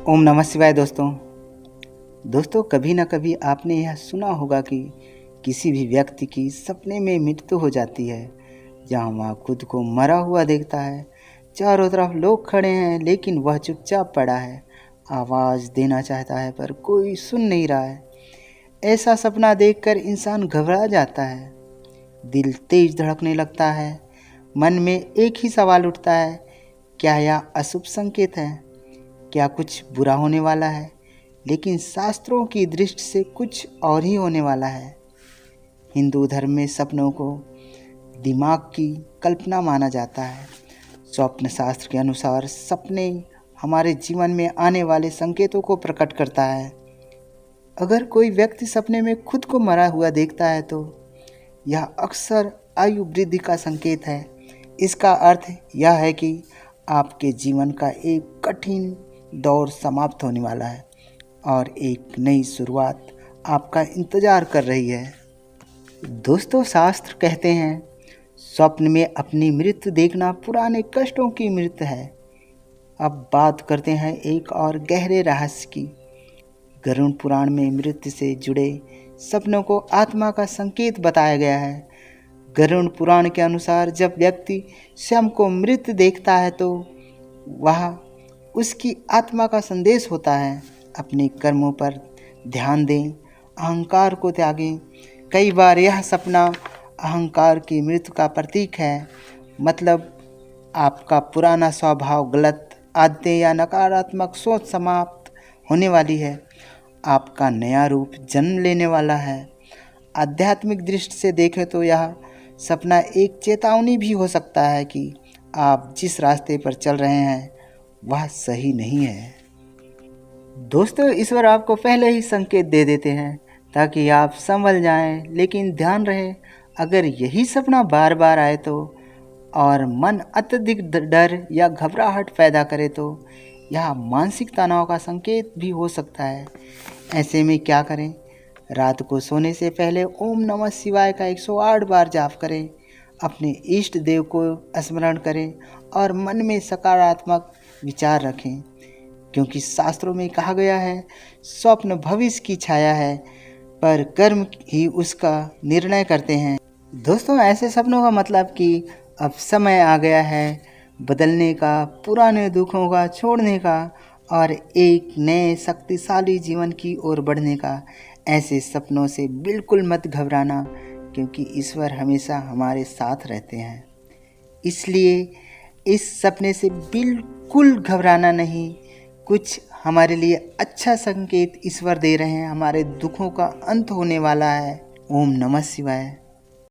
ओम नमः शिवाय। दोस्तों कभी ना कभी आपने यह सुना होगा कि किसी भी व्यक्ति की सपने में मृत्यु हो जाती है। जहाँ वह खुद को मरा हुआ देखता है, चारों तरफ लोग खड़े हैं लेकिन वह चुपचाप पड़ा है। आवाज़ देना चाहता है पर कोई सुन नहीं रहा है। ऐसा सपना देखकर इंसान घबरा जाता है, दिल तेज धड़कने लगता है। मन में एक ही सवाल उठता है, क्या यह अशुभ संकेत है? क्या कुछ बुरा होने वाला है? लेकिन शास्त्रों की दृष्टि से कुछ और ही होने वाला है। हिंदू धर्म में सपनों को दिमाग की कल्पना माना जाता है। स्वप्न शास्त्र के अनुसार सपने हमारे जीवन में आने वाले संकेतों को प्रकट करता है। अगर कोई व्यक्ति सपने में खुद को मरा हुआ देखता है तो यह अक्सर आयु वृद्धि का संकेत है। इसका अर्थ यह है कि आपके जीवन का एक कठिन दौर समाप्त होने वाला है और एक नई शुरुआत आपका इंतजार कर रही है। दोस्तों, शास्त्र कहते हैं स्वप्न में अपनी मृत्यु देखना पुराने कष्टों की मृत्यु है। अब बात करते हैं एक और गहरे रहस्य की। गरुड़ पुराण में मृत्यु से जुड़े सपनों को आत्मा का संकेत बताया गया है। गरुड़ पुराण के अनुसार जब व्यक्ति स्वयं को मृत देखता है तो वह उसकी आत्मा का संदेश होता है। अपने कर्मों पर ध्यान दें, अहंकार को त्यागें। कई बार यह सपना अहंकार की मृत्यु का प्रतीक है, मतलब आपका पुराना स्वभाव, गलत आदतें या नकारात्मक सोच समाप्त होने वाली है। आपका नया रूप जन्म लेने वाला है। आध्यात्मिक दृष्टि से देखें तो यह सपना एक चेतावनी भी हो सकता है कि आप जिस रास्ते पर चल रहे हैं वह सही नहीं है। दोस्तों, ईश्वर आपको पहले ही संकेत दे देते हैं ताकि आप संभल जाएं, लेकिन ध्यान रहे अगर यही सपना बार बार आए तो और मन अत्यधिक डर या घबराहट पैदा करे तो यह मानसिक तनाव का संकेत भी हो सकता है। ऐसे में क्या करें? रात को सोने से पहले ओम नमः शिवाय का 108 बार जाप करें, अपने इष्ट देव को स्मरण करें और मन में सकारात्मक विचार रखें, क्योंकि शास्त्रों में कहा गया है स्वप्न भविष्य की छाया है पर कर्म ही उसका निर्णय करते हैं। दोस्तों, ऐसे सपनों का मतलब कि अब समय आ गया है बदलने का, पुराने दुखों का छोड़ने का और एक नए शक्तिशाली जीवन की ओर बढ़ने का। ऐसे सपनों से बिल्कुल मत घबराना, क्योंकि ईश्वर हमेशा हमारे साथ रहते हैं। इसलिए इस सपने से बिल्कुल घबराना नहीं। कुछ हमारे लिए अच्छा संकेत ईश्वर दे रहे हैं। हमारे दुखों का अंत होने वाला है। ओम नमः शिवाय।